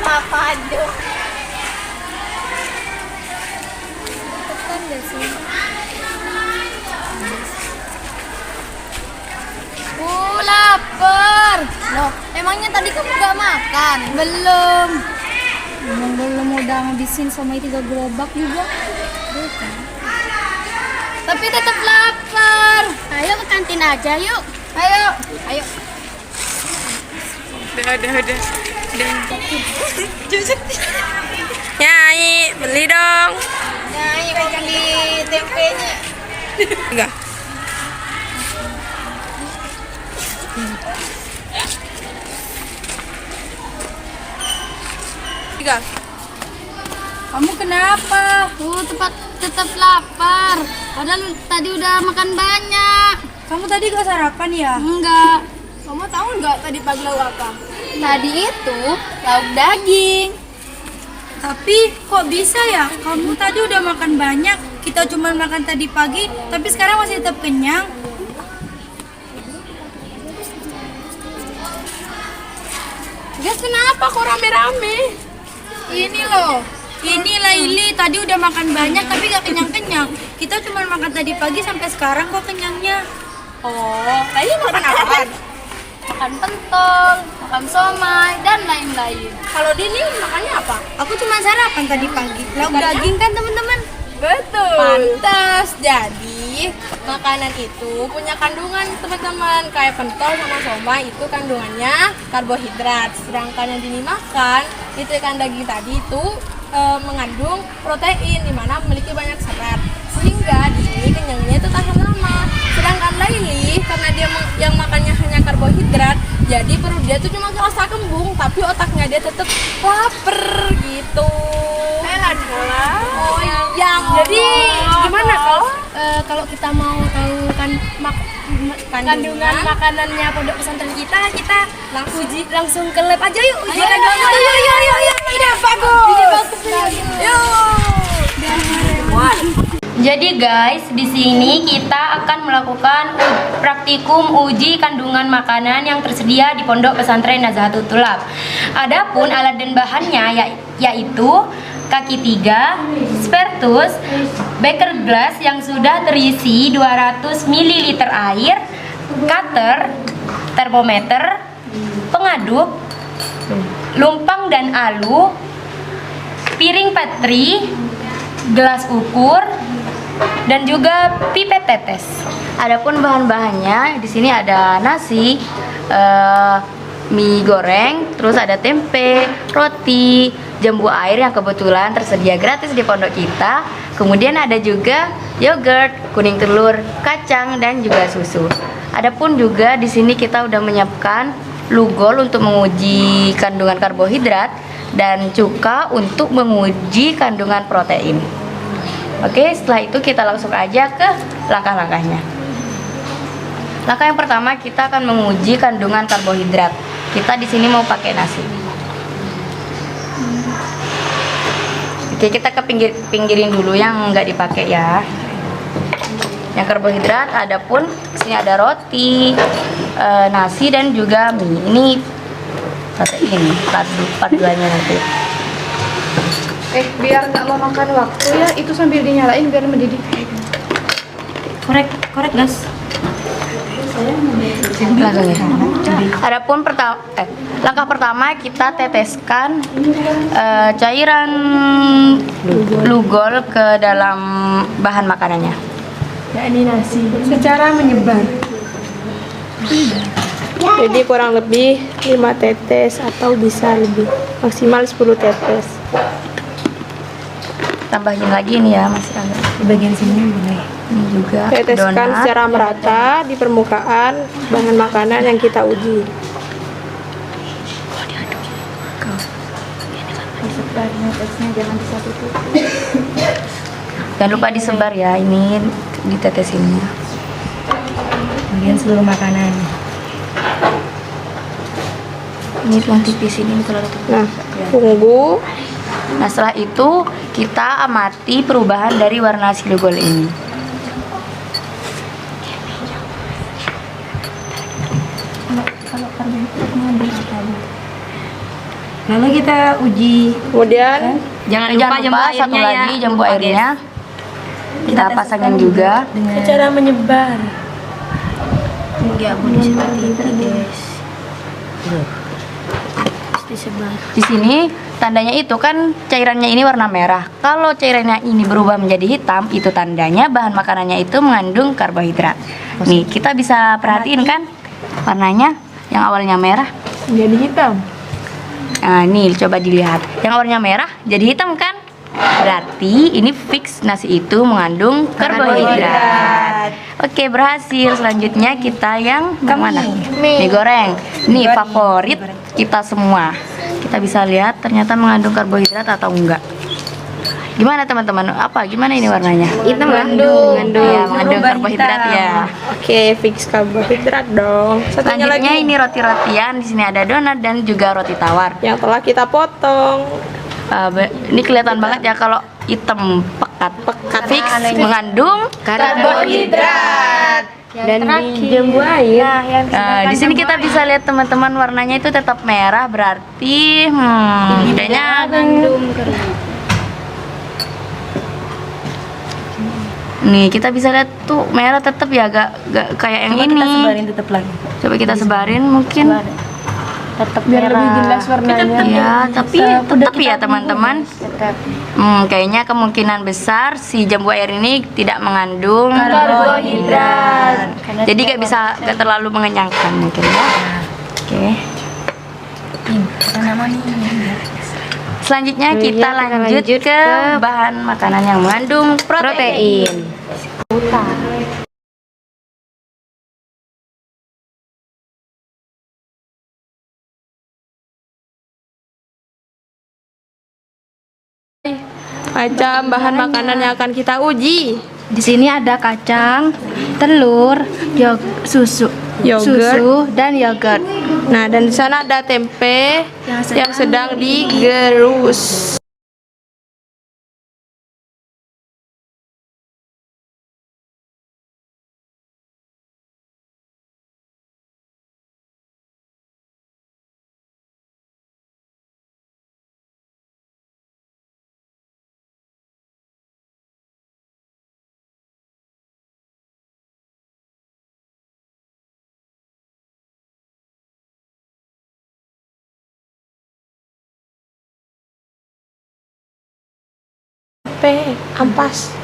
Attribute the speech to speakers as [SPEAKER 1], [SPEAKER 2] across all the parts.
[SPEAKER 1] Apa aduh? Tekan gak sih? Lapar. Loh, emangnya tadi kamu gak makan? Belum. Belum udah ngabisin somai 3 gerobak juga. Tapi tetap lapar. Ayo ke kantin aja yuk. Ayo.
[SPEAKER 2] Udah. Nyai, beli dong.
[SPEAKER 1] Nyai makan di tempenya.
[SPEAKER 2] Enggak. Tiga.
[SPEAKER 1] Kamu kenapa? Tetap lapar. Padahal tadi udah makan banyak.
[SPEAKER 3] Kamu tadi gak sarapan ya?
[SPEAKER 1] Enggak.
[SPEAKER 3] Kamu tahu nggak tadi pagi lauk apa?
[SPEAKER 1] Tadi itu lauk daging.
[SPEAKER 3] Tapi kok bisa ya? Kamu tadi udah makan banyak. Kita cuma makan tadi pagi, tapi sekarang masih tetap kenyang.
[SPEAKER 1] Guys, kenapa kok rame-rame?
[SPEAKER 3] Ini loh. Ini Laili tadi udah makan banyak tapi gak kenyang-kenyang. Kita cuma makan tadi pagi sampai sekarang kok kenyangnya.
[SPEAKER 1] Oh, Laili makan apa? Makan pentol, makan somai, dan lain-lain.
[SPEAKER 3] Kalau Dini makannya apa? Aku cuma sarapan tadi pagi. Lauk daging kan teman-teman?
[SPEAKER 2] Betul. Pantas. Jadi makanan itu punya kandungan teman-teman. Kayak pentol sama somai itu kandungannya karbohidrat. Sedangkan yang dimakan itu ikan daging tadi itu mengandung protein di mana memiliki banyak serat. Sehingga di sini kenyangnya itu tahan lama. Sedangkan Laili karena dia yang makannya hanya karbohidrat, jadi perut dia tuh cuma kerasa kembung, tapi otaknya dia tetap lapar gitu. Oh iya. Jadi gimana kalau kita mau tahu kan kandungan makanannya pondok pesantren kita langsung ke lab aja yuk. Uji kandungan. Yuk. Ide bagus.
[SPEAKER 1] Jadi guys, di sini kita akan melakukan praktikum uji kandungan makanan yang tersedia di Pondok Pesantren Nazahatul Thulab. Adapun alat dan bahannya yaitu kaki 3, spertus, beker gelas yang sudah terisi 200 ml air, cutter, termometer, pengaduk, lumpang dan alu, piring patri, gelas ukur, dan juga pipet tetes. Adapun bahan-bahannya di sini ada nasi, mie goreng, terus ada tempe, roti, jambu air yang kebetulan tersedia gratis di pondok kita. Kemudian ada juga yogurt, kuning telur, kacang, dan juga susu. Adapun juga di sini kita udah menyiapkan lugol untuk menguji kandungan karbohidrat dan cuka untuk menguji kandungan protein. Oke, setelah itu kita langsung aja ke langkah-langkahnya. Langkah yang pertama kita akan menguji kandungan karbohidrat. Kita di sini mau pakai nasi. Oke, kita ke pinggirin dulu yang nggak dipakai ya. Yang karbohidrat, adapun sini ada roti, nasi dan juga mie. Ini protein, paduannya nanti.
[SPEAKER 4] Biar nggak memakan waktu ya, itu sambil dinyalain biar mendidih.
[SPEAKER 1] Korek gas. Adapun langkah pertama kita teteskan cairan lugol ke dalam bahan makanannya.
[SPEAKER 4] Ya, ini nasi. Secara menyebar.
[SPEAKER 2] Jadi kurang lebih 5 tetes atau bisa lebih, maksimal 10 tetes.
[SPEAKER 1] Tambahin lagi nih ya, masih ada di bagian sini boleh. Ini juga
[SPEAKER 2] Teteskan
[SPEAKER 1] donat.
[SPEAKER 2] secara merata di permukaan bahan makanan yang kita uji.
[SPEAKER 1] Disebarnya tesnya jangan disatu-satu. Jangan lupa disebar ya, ini ditetesinnya. Kemudian seluruh makanan. Ini tuang tipis ini kalau
[SPEAKER 2] Nah, tunggu.
[SPEAKER 1] Nah, setelah itu kita amati perubahan dari warna si lugol ini. Kalau karbohidrat mengambil sekali.
[SPEAKER 3] Lalu kita uji.
[SPEAKER 2] Kemudian
[SPEAKER 1] Jangan lupa satu lagi jambu airnya. Kita pasangin juga.
[SPEAKER 2] cara menyebar.
[SPEAKER 3] Enggak boleh seperti itu, guys. Terus disebar.
[SPEAKER 1] Di sini tandanya itu kan cairannya ini warna merah. Kalau cairannya ini berubah menjadi hitam, itu tandanya bahan makanannya itu mengandung karbohidrat. Nih, kita bisa perhatiin kan warnanya yang awalnya merah.
[SPEAKER 2] Jadi hitam.
[SPEAKER 1] Nah, nih coba dilihat. Yang awalnya merah jadi hitam kan? Berarti ini fix nasi itu mengandung karbohidrat. Oke, berhasil. Selanjutnya kita yang mana? Mie goreng. Nih favorit kita semua. Kita bisa lihat ternyata mengandung karbohidrat atau enggak. Gimana teman-teman? Gimana ini warnanya?
[SPEAKER 2] Hitam mengandung.
[SPEAKER 1] Iya, mengandung karbohidrat ya.
[SPEAKER 2] Oke, fix karbohidrat dong. Satunya
[SPEAKER 1] Selanjutnya
[SPEAKER 2] lagi
[SPEAKER 1] ini roti-rotian. Di sini ada donat dan juga roti tawar.
[SPEAKER 2] yang telah kita potong.
[SPEAKER 1] Ini kelihatan banget ya kalau hitam pekat. Fix mengandung
[SPEAKER 2] Karbohidrat. Dan di jambu air.
[SPEAKER 1] Di sini kita bisa lihat teman-teman warnanya itu tetap merah, berarti kayaknya nih kita bisa lihat tuh merah tetap ya, gak kayak yang ini.
[SPEAKER 3] Kita sebarin tetap lagi.
[SPEAKER 1] Coba kita sebarin mungkin.
[SPEAKER 3] Tetap
[SPEAKER 2] Biar lebih jelas warnanya.
[SPEAKER 1] Ya, tapi tetap ya teman-teman. Kayaknya kemungkinan besar si jambu air ini tidak mengandung karbohidrat. Jadi gak terlalu mengenyangkan mungkin ya. Oke. Selanjutnya kita lanjut ke bahan makanan yang mengandung protein.
[SPEAKER 2] Macam bahan makanan yang akan kita uji.
[SPEAKER 4] Di sini ada kacang, telur, susu, dan yogurt.
[SPEAKER 2] Nah, dan di sana ada tempe yang sedang digerus. Tempe ampas.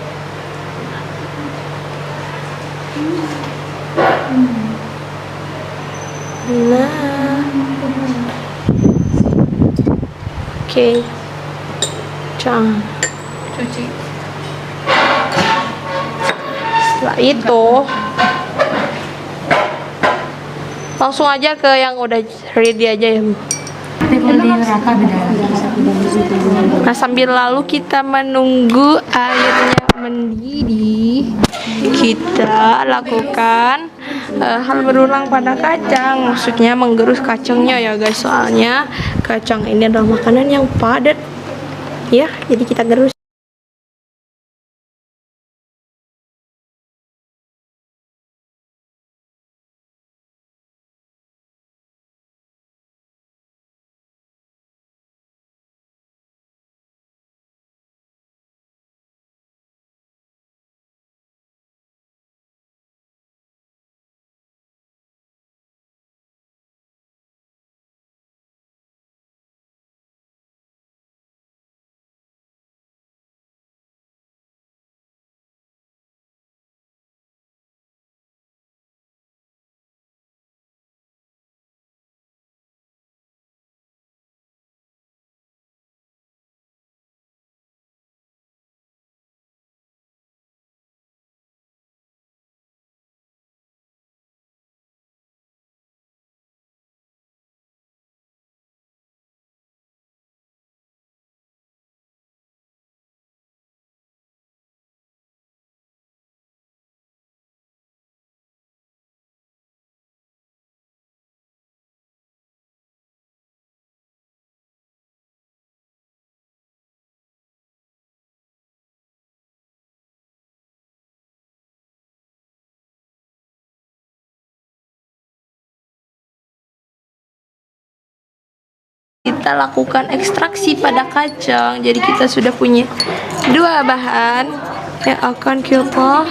[SPEAKER 2] Nah, oke, jangan cuci. Setelah itu langsung aja ke yang udah ready aja ya, Bu. Nah, sambil lalu kita menunggu airnya mendidih, kita lakukan hal berulang pada kacang. Maksudnya menggerus kacangnya ya guys, soalnya kacang ini adalah makanan yang padat ya, jadi kita gerus.
[SPEAKER 5] kita lakukan ekstraksi pada kacang. Jadi kita sudah punya dua bahan yang akan kita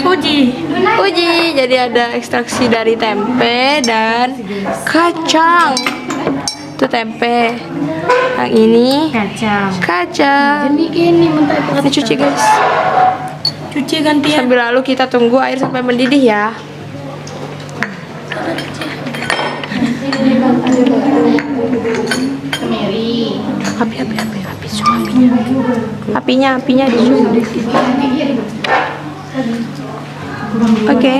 [SPEAKER 5] uji. Jadi ada ekstraksi dari tempe dan kacang. Itu tempe. Yang ini kacang. Ini cuci guys. Cuci gantian. Sambil lalu kita tunggu air sampai mendidih ya. Apinya di zoom. Oke.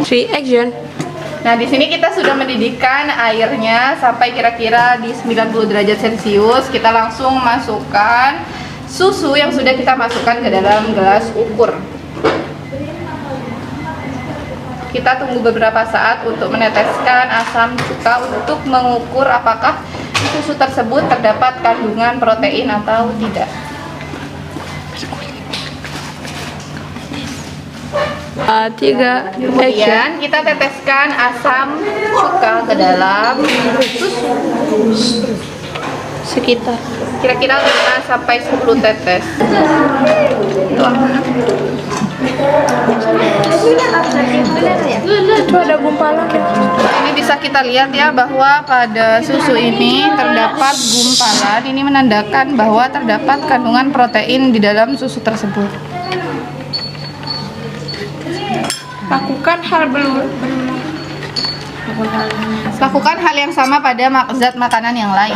[SPEAKER 5] 3 action.
[SPEAKER 4] Nah, di sini kita sudah mendidihkan airnya sampai kira-kira di 90 derajat Celcius. Kita langsung masukkan susu yang sudah kita masukkan ke dalam gelas ukur. Kita tunggu beberapa saat untuk meneteskan asam cuka untuk mengukur apakah susu tersebut terdapat kandungan protein atau tidak.
[SPEAKER 5] Tiga
[SPEAKER 4] Kemudian kita teteskan asam cuka ke dalam susu
[SPEAKER 5] sekitar
[SPEAKER 4] kira-kira 5 sampai 10 tetes.
[SPEAKER 5] itu ada gumpalan ya.
[SPEAKER 4] Ini bisa kita lihat ya bahwa pada susu ini terdapat gumpalan. Ini menandakan bahwa terdapat kandungan protein di dalam susu tersebut. Lakukan hal yang sama pada zat makanan yang lain.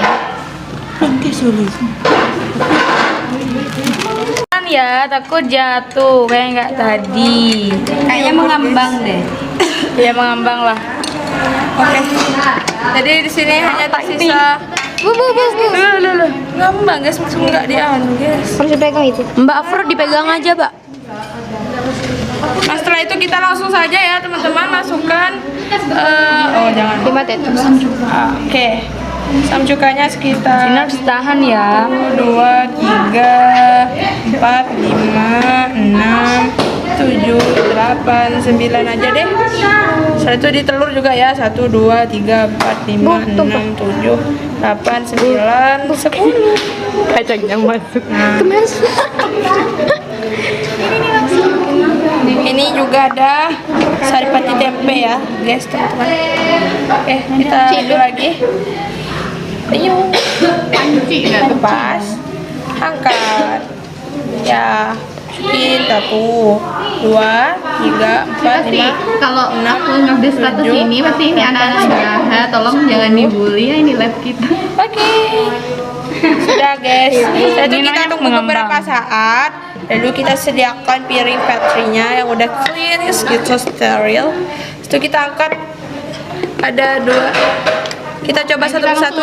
[SPEAKER 1] Ya, takut jatuh kayak nggak tadi. Kayaknya mengambang deh.
[SPEAKER 5] Ya mengambang lah. Oke. Jadi di sini hanya tersisa. Ngambang guys, langsung nggak dianu guys.
[SPEAKER 1] Harus dipegang itu. Mbak Afro dipegang aja, Mbak.
[SPEAKER 5] Nah setelah itu kita langsung saja ya teman-teman masukkan. Jangan.
[SPEAKER 1] 5 tetes.
[SPEAKER 5] Oke. Asam cukanya sekitar.
[SPEAKER 1] Ini harus tahan ya.
[SPEAKER 5] 1, 2, 3, 4, 5, 6, 7, 8, 9 aja deh. Setelah itu di telur juga ya. 1, 2, 3, 4, 5, 6, 7, 8, 9, 10.
[SPEAKER 1] Kacangnya masuk.
[SPEAKER 5] Ini juga ada saripati tempe ya guys teman-teman. Oke kita aduk lagi. Ayo lepas, angkat ya, masukin 1, 2, 3, 4, 5.
[SPEAKER 4] Kalau aku ngupdate status ini pasti ini anak-anak jahat, tolong jangan dibully ya, ini lab kita.
[SPEAKER 5] Oke. Sudah guys. Setelah itu kita tunggu beberapa saat. Lalu kita sediakan piring patrinya yang udah clean, gitu steril. Itu kita angkat. Ada 2. Kita coba satu persatu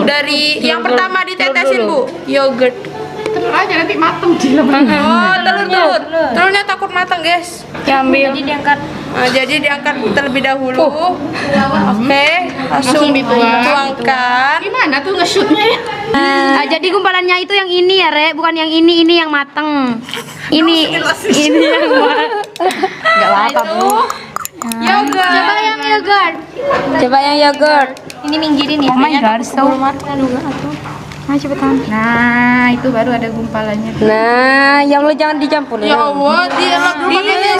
[SPEAKER 5] dari yang pertama ditetesin Bu, yogurt.
[SPEAKER 4] Telur aja nanti mateng di
[SPEAKER 5] Oh, telur. Telurnya takut matang, guys.
[SPEAKER 1] Diambil. Jadi diangkat.
[SPEAKER 5] Nah, jadi diangkat terlebih dahulu. Oke, langsung dituangkan.
[SPEAKER 4] Gimana tuh nge-shootnya ya?
[SPEAKER 1] Jadi gumpalannya itu yang ini ya, Re, bukan yang ini yang mateng. Ini yang
[SPEAKER 4] Enggak apa-apa, Bu.
[SPEAKER 5] Yogurt.
[SPEAKER 1] Coba yang yogurt. Ini minggirin ya. Oh my god, so matang juga atuh. Nah, cepetan. Nah, itu baru ada gumpalannya. Nah, yang lo jangan dicampur
[SPEAKER 5] Ya Allah, dielak dulu pakai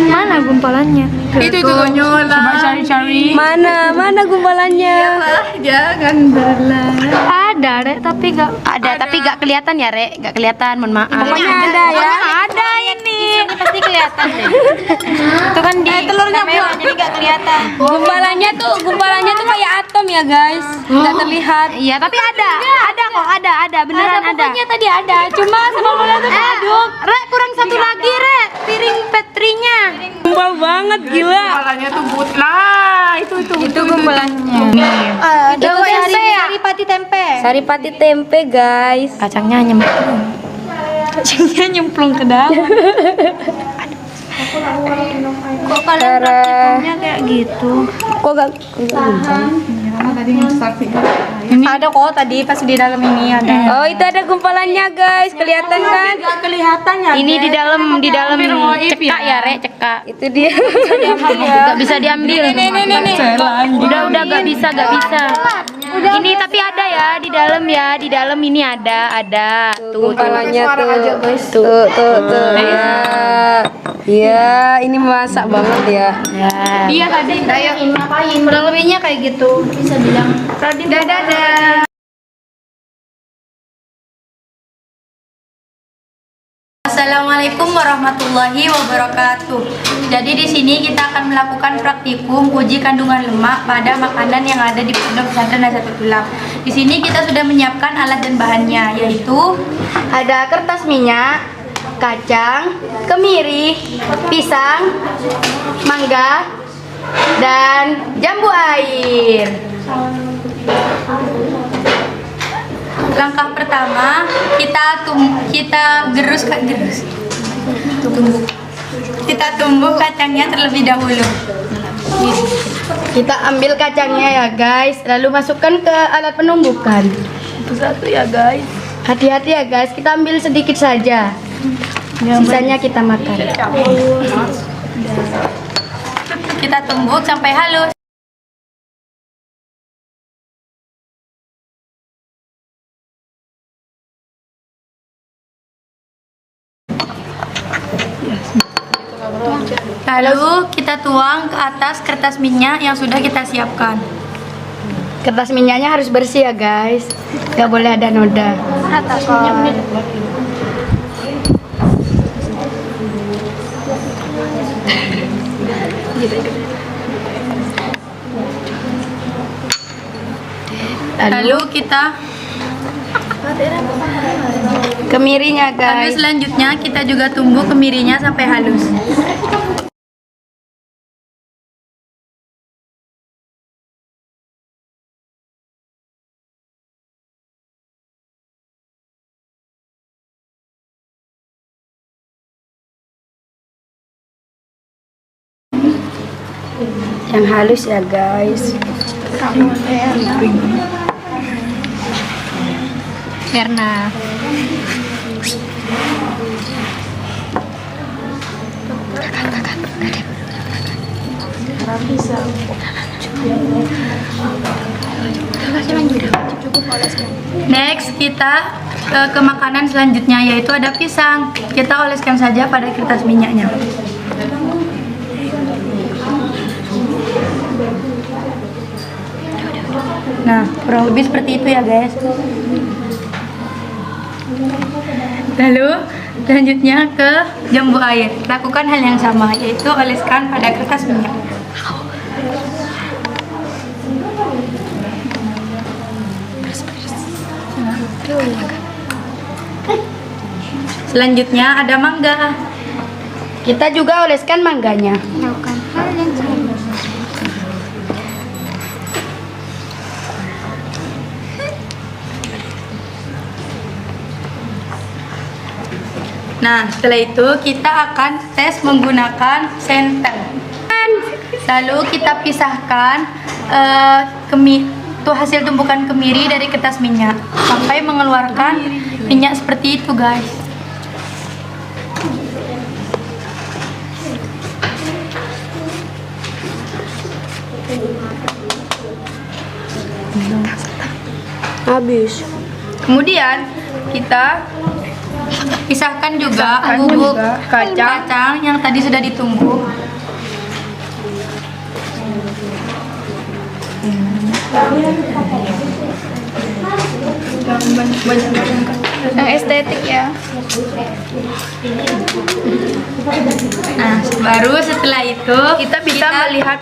[SPEAKER 1] Mana gumpalannya?
[SPEAKER 5] Itu coba cari-cari.
[SPEAKER 1] Mana gumpalannya?
[SPEAKER 4] Jangan berlari.
[SPEAKER 1] Ada, Rek, tapi gak kelihatan ya, Rek. Gak kelihatan, mohon maaf.
[SPEAKER 5] Pokoknya ada ya.
[SPEAKER 1] Ada ini. Pasti kelihatan deh. Itu kan di
[SPEAKER 5] telurnya
[SPEAKER 1] kamera, jadi gak kelihatan. Gumpalannya tuh kayak atom ya, guys. Gak terlihat. Iya, tapi ada. Ada kok, ada. Beneran ada. Pokoknya tadi ada. Cuma semuanya tuh aduk. Rek, kurang satu lagi, Rek. Piring petrinya. Gumpal banget, gila.
[SPEAKER 4] Gumpalannya tuh lah, itu
[SPEAKER 1] gumpalannya. Itu tempe ya? Saripati tempe, guys. Kacangnya nyemplung ke dalam. Kok kalian praktikumnya kayak gitu? Kok gak
[SPEAKER 4] karena tadi nge-start
[SPEAKER 3] Ada kok tadi pas di dalam ini ada.
[SPEAKER 1] Oh, itu ada gumpalannya, guys. Kelihatan kan?
[SPEAKER 3] Enggak kelihatan ya.
[SPEAKER 1] Ini di dalam cekak ya, Rek, cekak. Itu dia. Gak bisa diambil. Udah gak bisa. Ini tapi ada ya di dalam ya. Di dalam ini ada. Tuh gumpalannya tuh.
[SPEAKER 6] Iya, ini masak banget ya.
[SPEAKER 1] Iya tadi ngapain? Kurang lebihnya kayak gitu. Bisa bilang. Dadah. Assalamualaikum warahmatullahi wabarakatuh. Jadi di sini kita akan melakukan praktikum uji kandungan lemak pada makanan yang ada di Pondok Pesantren Nazahatul Tulab. Di sini kita sudah menyiapkan alat dan bahannya, yaitu ada kertas minyak, kacang, kemiri, pisang, mangga, dan jambu air. Langkah pertama, kita tumbuk kacangnya terlebih dahulu. Kita ambil kacangnya ya guys, lalu masukkan ke alat penumbukan. Satu ya guys. Hati-hati ya guys, kita ambil sedikit saja. Sisanya kita makan. Kita tumbuk sampai halus. Lalu kita tuang ke atas kertas minyak yang sudah kita siapkan. Kertas minyaknya harus bersih ya guys, gak boleh ada noda. Lalu kita kemirinya guys. Lalu selanjutnya kita juga tumbuk kemirinya sampai halus. Yang halus ya guys. Karena next kita ke makanan selanjutnya, yaitu ada pisang. Kita oleskan saja pada kertas minyaknya. Nah, kurang lebih seperti itu ya guys. Lalu selanjutnya ke jambu air. Lakukan hal yang sama, yaitu oleskan pada kertas minyak. Selanjutnya ada mangga. Kita juga oleskan mangganya. Nah, setelah itu kita akan tes menggunakan senter. Lalu kita pisahkan hasil tumpukan kemiri dari kertas minyak sampai mengeluarkan minyak seperti itu, guys.
[SPEAKER 6] Habis.
[SPEAKER 1] Kemudian kita pisahkan juga bubuk kacang yang tadi sudah ditumbuk. Yang estetik ya. Nah, baru setelah itu kita bisa melihat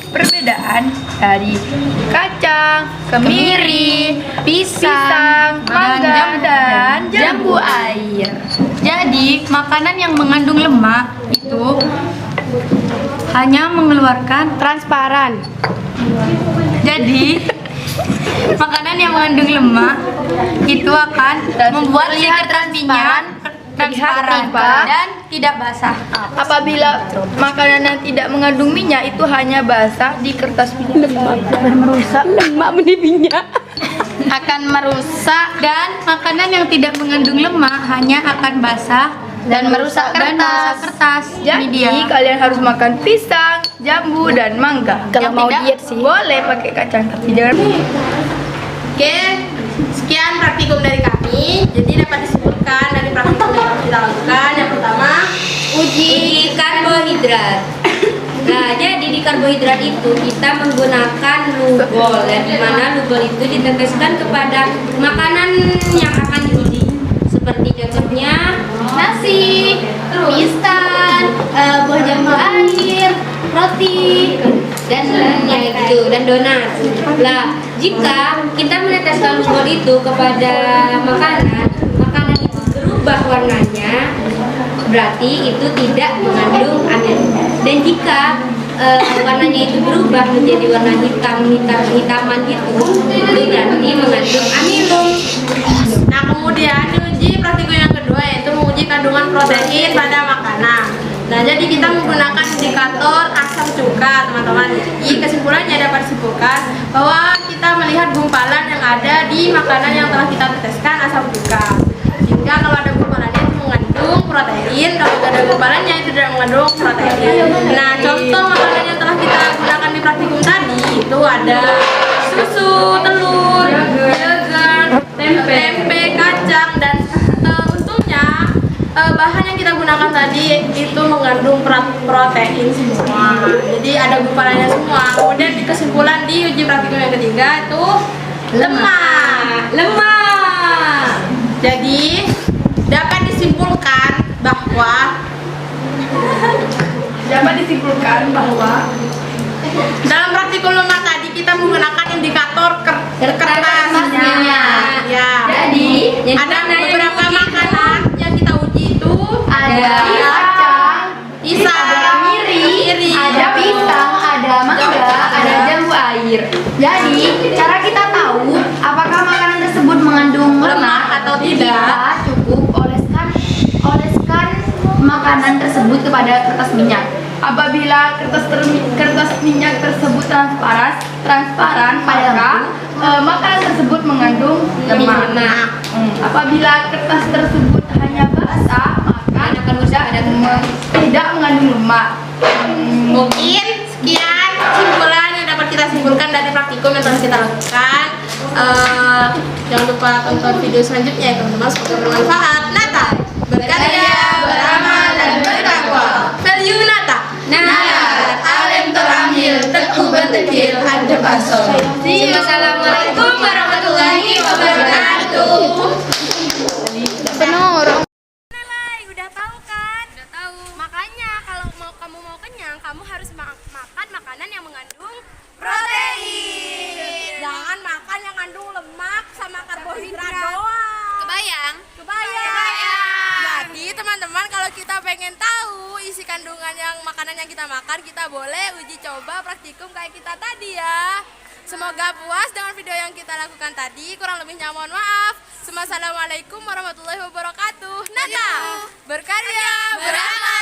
[SPEAKER 1] perbedaan dari kacang, kemiri, pisang, mangga, dan jambu air. Jadi, makanan yang mengandung lemak itu hanya mengeluarkan transparan. Jadi, makanan yang mengandung lemak itu akan membuat si kertas minyak transparan dan tidak basah.
[SPEAKER 3] Apabila makanan yang tidak mengandung minyak itu hanya basah di kertas minyak, lemak merusak lemak minyak. akan merusak, dan makanan yang tidak mengandung lemak hanya akan basah
[SPEAKER 1] Dan merusak
[SPEAKER 3] kertas. Ini
[SPEAKER 5] Jadi
[SPEAKER 3] dia.
[SPEAKER 5] kalian harus makan pisang, jambu, dan mangga.
[SPEAKER 6] Kalau
[SPEAKER 5] Yang
[SPEAKER 6] mau
[SPEAKER 5] tidak,
[SPEAKER 6] diet sih.
[SPEAKER 5] boleh pakai kacang, tapi jangan.
[SPEAKER 2] Oke, sekian praktikum dari kami. Jadi dapat disimpulkan dari praktikum yang kita lakukan. Yang pertama,
[SPEAKER 1] uji karbohidrat. Nah, jadi di karbohidrat itu kita menggunakan lubol, ya, di mana lubol itu diteteskan kepada makanan yang akan diuji. Seperti contohnya nasi, instan, buah jambu air, roti, dan lainnya gitu, dan donat. Lah, jika kita meneteskan lubol itu kepada makanan, makanan itu berubah warnanya, berarti itu tidak mengandung amilum. Dan jika warnanya itu berubah menjadi warna hitaman gitu, itu berarti mengandung amilum.
[SPEAKER 2] nah kemudian diuji praktikum yang kedua yaitu menguji kandungan protein pada makanan. Nah, jadi kita menggunakan indikator asam cuka, teman-teman. Jadi kesimpulannya dapat disimpulkan bahwa kita melihat gumpalan yang ada di makanan yang telah kita teteskan asam cuka. Jika kalau ada gumpalannya itu mengandung protein, kalau tidak ada gumpalannya itu tidak mengandung protein. Nah, contoh makanan yang telah kita gunakan di praktikum tadi itu ada susu, telur, yogurt, tempe, kacang, dan untungnya bahan yang kita gunakan tadi itu mengandung protein semua. Jadi ada gumpalannya semua. Kemudian di kesimpulan di uji praktikum yang ketiga itu lemak. Jadi dapat disimpulkan bahwa dalam praktikum lemak tadi kita menggunakan indikator kertasnya. Ya.
[SPEAKER 1] Jadi,
[SPEAKER 2] Ada beberapa makanan yang kita uji itu
[SPEAKER 1] ada
[SPEAKER 2] pisang, miri,
[SPEAKER 3] Ada pisang, ada mangga, ada jambu air. Jadi, cara kita tahu apakah makanan tersebut mengandung
[SPEAKER 2] lemak atau tidak.
[SPEAKER 3] kita cukup oleskan makanan tersebut kepada kertas minyak. Apabila kertas minyak tersebut transparan, maka makanan tersebut mengandung lemak. Apabila kertas tersebut hanya basah, maka tidak mengandung lemak.
[SPEAKER 2] Mungkin sekian kesimpulan yang dapat kita simpulkan dari praktikum yang telah kita lakukan. Jangan lupa tonton video selanjutnya ya teman-teman, semoga bermanfaat. Nata, berkarya, beramal, dan bertakwa. Value Nata. Nalar, alim terambil, teguh bertekil, hadap asal. Assalamualaikum warahmatullahi wabarakatuh.
[SPEAKER 1] Udah tahu kan? Udah tahu. Makanya kalau kamu mau kenyang, kamu harus makan makanan yang mengandung
[SPEAKER 2] Protein. Jangan makan yang kandung lemak sama karbohidrat doang.
[SPEAKER 1] Kebayang?
[SPEAKER 2] Jadi teman-teman, kalau kita pengen tahu isi kandungan yang makanan yang kita makan, kita boleh uji coba praktikum kayak kita tadi ya. Semoga puas dengan video yang kita lakukan tadi. Kurang lebihnya mohon maaf. Assalamualaikum warahmatullahi wabarakatuh. Nata, berkarya, beramal.